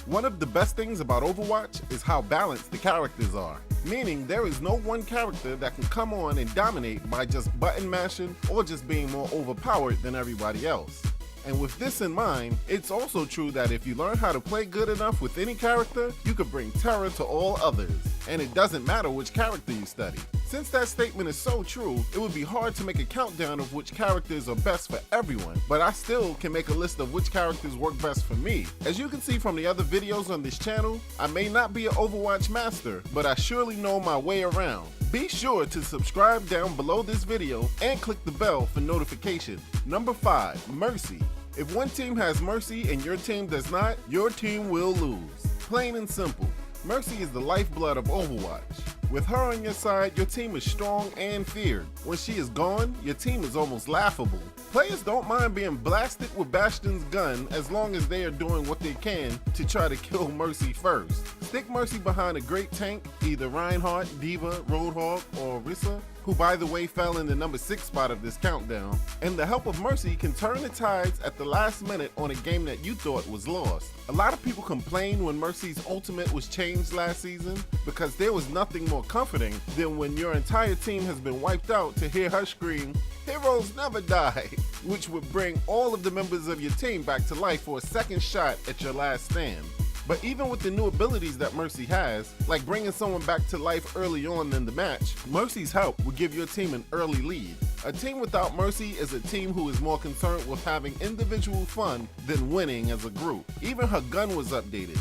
One of the best things about Overwatch is how balanced the characters are, meaning there is no one character that can come on and dominate by just button mashing or just being more overpowered than everybody else. And with this in mind, it's also true that if you learn how to play good enough with any character, you could bring terror to all others, and it doesn't matter which character you study. Since that statement is so true, it would be hard to make a countdown of which characters are best for everyone, but I still can make a list of which characters work best for me. As you can see from the other videos on this channel, I may not be an Overwatch master, but I surely know my way around. Be sure to subscribe down below this video and click the bell for notification. Number 5, Mercy. If one team has Mercy and your team does not, your team will lose. Plain and simple. Mercy is the lifeblood of Overwatch. With her on your side, your team is strong and feared. When she is gone, your team is almost laughable. Players don't mind being blasted with Bastion's gun as long as they are doing what they can to try to kill Mercy first. Stick Mercy behind a great tank, either Reinhardt, Deva, Roadhog, or Orisa, who by the way fell in the number 6 spot of this countdown, and the help of Mercy can turn the tides at the last minute on a game that you thought was lost. A lot of people complained when Mercy's ultimate was changed last season because there was nothing more comforting than when your entire team has been wiped out to hear her scream, "Heroes never die," which would bring all of the members of your team back to life for a second shot at your last stand. But even with the new abilities that Mercy has, like bringing someone back to life early on in the match, Mercy's help will give your team an early lead. A team without Mercy is a team who is more concerned with having individual fun than winning as a group. Even her gun was updated.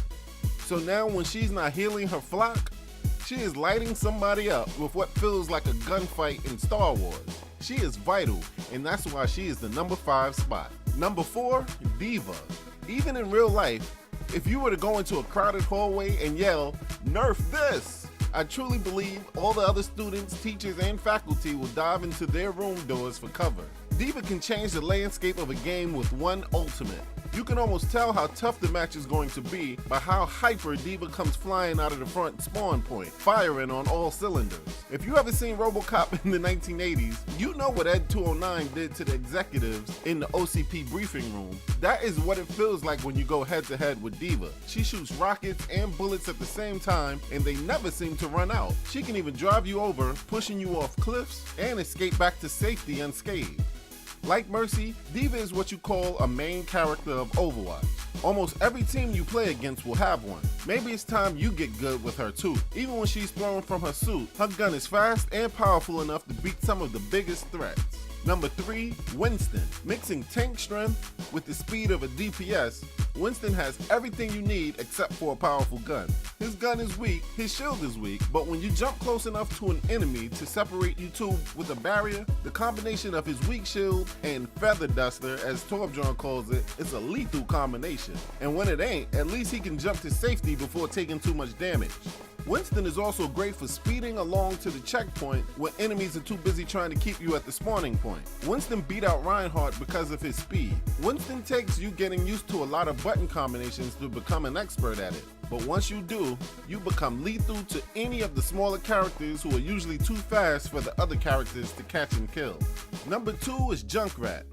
So now when she's not healing her flock, she is lighting somebody up with what feels like a gunfight in Star Wars. She is vital, and that's why she is the number 5 spot. Number 4, Deva. Even in real life, if you were to go into a crowded hallway and yell, "Nerf this!" I truly believe all the other students, teachers, and faculty will dive into their room doors for cover. Deva can change the landscape of a game with one ultimate. You can almost tell how tough the match is going to be by how hyper Deva comes flying out of the front spawn point, firing on all cylinders. If you ever seen RoboCop in the 1980s, you know what Ed 209 did to the executives in the OCP briefing room. That is what it feels like when you go head to head with Deva. She shoots rockets and bullets at the same time, and they never seem to run out. She can even drive you over, pushing you off cliffs, and escape back to safety unscathed. Like Mercy, Deva is what you call a main character of Overwatch. Almost every team you play against will have one. Maybe it's time you get good with her too. Even when she's thrown from her suit, her gun is fast and powerful enough to beat some of the biggest threats. Number 3, Winston. Mixing tank strength with the speed of a DPS, Winston has everything you need except for a powerful gun. His gun is weak, his shield is weak, but when you jump close enough to an enemy to separate you two with a barrier, the combination of his weak shield and feather duster, as Taube calls it, is a lethal combination. And when it ain't, at least he can jump to safety before taking too much damage. Winston is also great for speeding along to the checkpoint when enemies are too busy trying to keep you at the spawning point. Winston beat out Reinhardt because of his speed. Winston takes you getting used to a lot of button combinations to become an expert at it. But once you do, you become lethal to any of the smaller characters who are usually too fast for the other characters to catch and kill. Number 2 is Junkrat.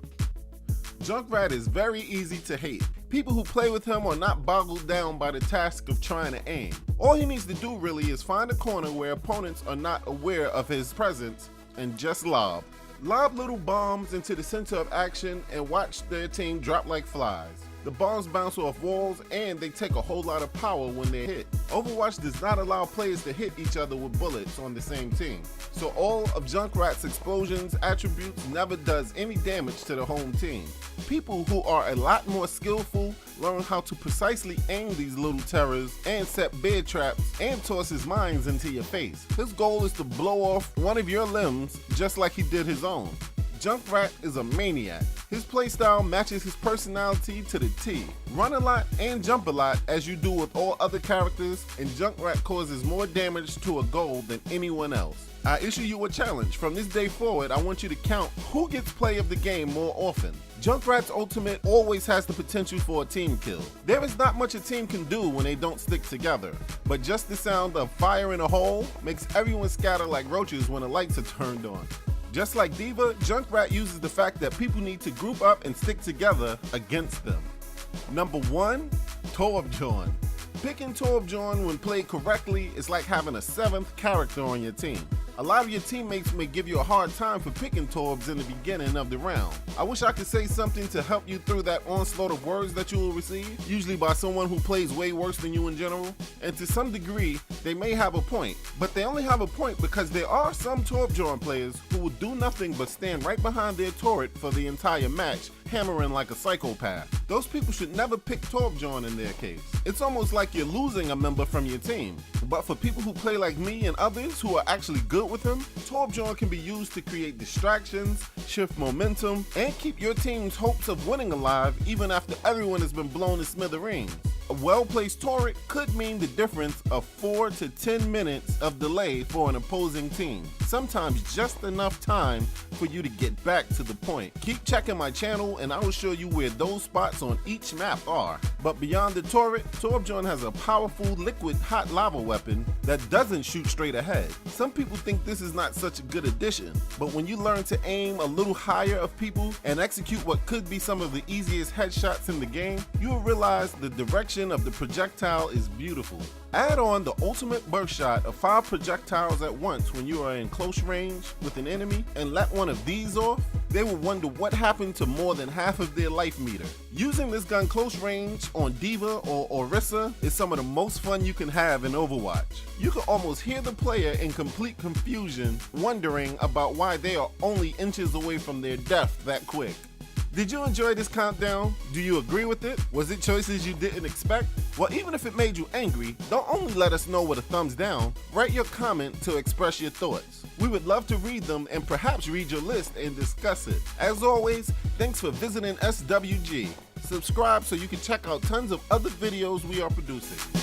Junkrat is very easy to hate. People who play with him are not boggled down by the task of trying to aim. All he needs to do really is find a corner where opponents are not aware of his presence and just lob. Lob little bombs into the center of action and watch their team drop like flies. The bombs bounce off walls and they take a whole lot of power when they're hit. Overwatch does not allow players to hit each other with bullets on the same team. So all of Junkrat's explosions attributes never does any damage to the home team. People who are a lot more skillful learn how to precisely aim these little terrors and set bear traps and toss his mines into your face. His goal is to blow off one of your limbs just like he did his own. Junkrat is a maniac. His playstyle matches his personality to the T. Run a lot and jump a lot as you do with all other characters, and Junkrat causes more damage to a goal than anyone else. I issue you a challenge. From this day forward, I want you to count who gets play of the game more often. Junkrat's ultimate always has the potential for a team kill. There is not much a team can do when they don't stick together, but just the sound of fire in a hole makes everyone scatter like roaches when the lights are turned on. Just like Deva, Junkrat uses the fact that people need to group up and stick together against them. Number 1, Taube. Picking Torbjorn when played correctly is like having a 7th character on your team. A lot of your teammates may give you a hard time for picking Torbs in the beginning of the round. I wish I could say something to help you through that onslaught of words that you will receive, usually by someone who plays way worse than you in general. And to some degree, they may have a point, but they only have a point because there are some Torbjorn players who will do nothing but stand right behind their turret for the entire match, hammering like a psychopath. Those people should never pick Torbjorn in their case. It's almost like you're losing a member from your team. But for people who play like me and others who are actually good with him, Torbjorn can be used to create distractions, shift momentum, and keep your team's hopes of winning alive even after everyone has been blown to smithereens. A well-placed turret could mean the difference of 4 to 10 minutes of delay for an opposing team. Sometimes just enough time for you to get back to the point. Keep checking my channel and I will show you where those spots on each map are. But beyond the turret, Torbjorn has a powerful liquid hot lava weapon that doesn't shoot straight ahead. Some people think this is not such a good addition, but when you learn to aim a little higher of people and execute what could be some of the easiest headshots in the game, you will realize the direction of the projectile is beautiful. Add on the ultimate burst shot of 5 projectiles at once when you are in close range with an enemy and let one of these off, they will wonder what happened to more than half of their life meter. Using this gun close range on Deva or Orisa is some of the most fun you can have in Overwatch. You can almost hear the player in complete confusion, wondering about why they are only inches away from their death that quick. Did you enjoy this countdown? Do you agree with it? Was it choices you didn't expect? Well, even if it made you angry, don't only let us know with a thumbs down, write your comment to express your thoughts. We would love to read them and perhaps read your list and discuss it. As always, thanks for visiting SWG. Subscribe so you can check out tons of other videos we are producing.